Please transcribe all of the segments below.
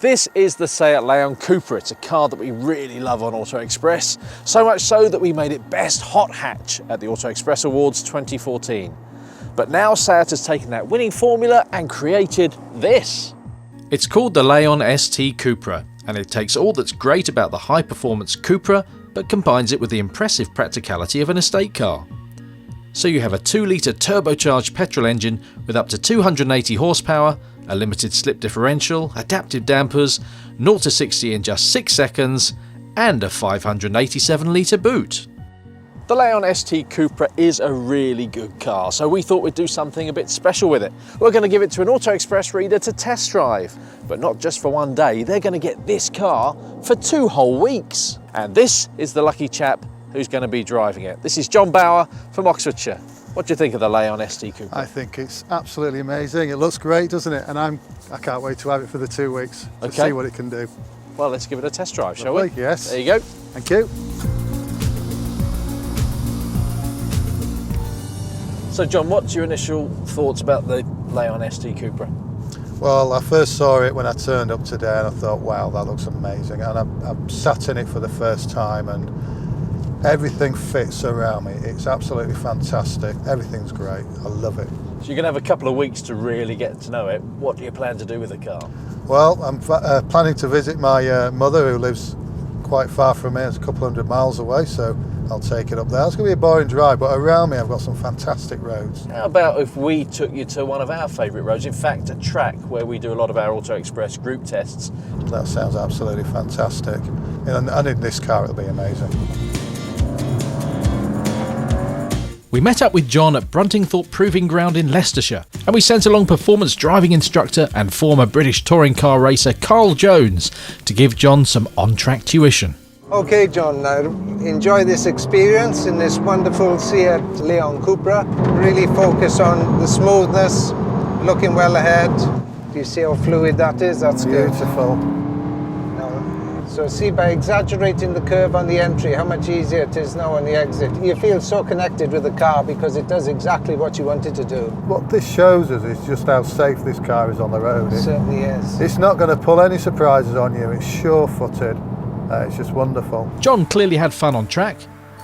This is the SEAT Leon CUPRA. It's a car that we really love on Auto Express, so much so that we made it Best Hot Hatch at the Auto Express Awards 2014. But now SEAT has taken that winning formula and created this. It's called the Leon ST CUPRA, and it takes all that's great about the high-performance CUPRA, but combines it with the impressive practicality of an estate car. So you have a 2-litre turbocharged petrol engine with up to 280 horsepower, a limited slip differential, adaptive dampers, 0 to 60 in just 6 seconds, and a 587-litre boot. The Leon ST CUPRA is a really good car, so we thought we'd do something a bit special with it. We're going to give it to an Auto Express reader to test drive, but not just for one day. They're going to get this car for 2 whole weeks. And this is the lucky chap who's going to be driving it. This is John Bauer from Oxfordshire. What do you think of the Leon ST CUPRA? I think it's absolutely amazing. It looks great, doesn't it? And I can't wait to have it for the 2 weeks to see what it can do. Well, let's give it a test drive, shall Lovely, we? Yes. There you go. Thank you. So, John, what's your initial thoughts about the Leon ST CUPRA? Well, I first saw it when I turned up today and I thought, wow, that looks amazing. And I've sat in it for the first time and everything fits around me. It's absolutely fantastic. Everything's great. I love it. So you're going to have a couple of weeks to really get to know it. What do you plan to do with the car? Well, I'm planning to visit my mother, who lives quite far from me. It's a couple hundred miles away, so I'll take it up there. It's going to be a boring drive, but around me I've got some fantastic roads. How about if we took you to one of our favourite roads, in fact a track where we do a lot of our Auto Express group tests? That sounds absolutely fantastic. And in this car it'll be amazing. We met up with John at Bruntingthorpe Proving Ground in Leicestershire, and we sent along performance driving instructor and former British touring car racer Carl Jones to give John some on-track tuition. Okay, John, now enjoy this experience in this wonderful SEAT Leon CUPRA. Really focus on the smoothness, looking well ahead. Do you see how fluid that is? That's beautiful. So see, by exaggerating the curve on the entry, how much easier it is now on the exit. You feel so connected with the car because it does exactly what you want it to do. What this shows us is just how safe this car is on the road. It certainly is. It's not going to pull any surprises on you. It's sure-footed. It's just wonderful. John clearly had fun on track,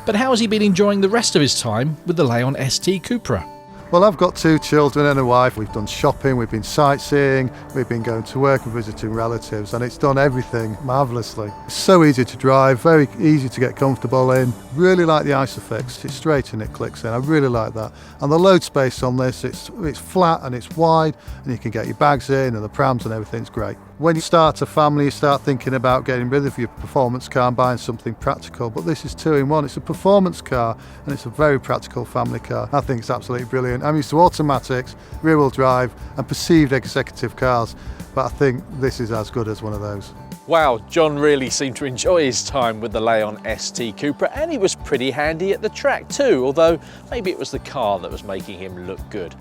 but how has he been enjoying the rest of his time with the Leon ST CUPRA? Well, I've got 2 children and a wife. We've done shopping, we've been sightseeing, we've been going to work and visiting relatives, and it's done everything marvellously. It's so easy to drive, very easy to get comfortable in. Really like the ISOFIX. It's straight and it clicks in. I really like that. And the load space on this, it's flat and it's wide, and you can get your bags in and the prams and everything's great. When you start a family, you start thinking about getting rid of your performance car and buying something practical, but this is 2-in-1. It's a performance car and it's a very practical family car. I think it's absolutely brilliant. I'm used to automatics, rear-wheel drive and perceived executive cars, but I think this is as good as one of those. Wow, John really seemed to enjoy his time with the Leon ST CUPRA, and he was pretty handy at the track too, although maybe it was the car that was making him look good.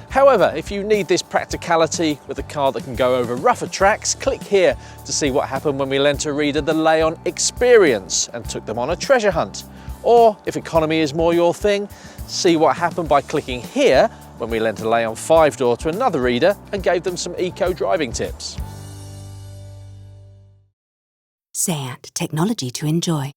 However, if you need this practicality with a car that can go over rougher tracks, click here to see what happened when we lent a reader the Leon Experience and took them on a treasure hunt. Or, if economy is more your thing, see what happened by clicking here when we lent a Leon 5-door to another reader and gave them some eco driving tips. SEAT, technology to enjoy.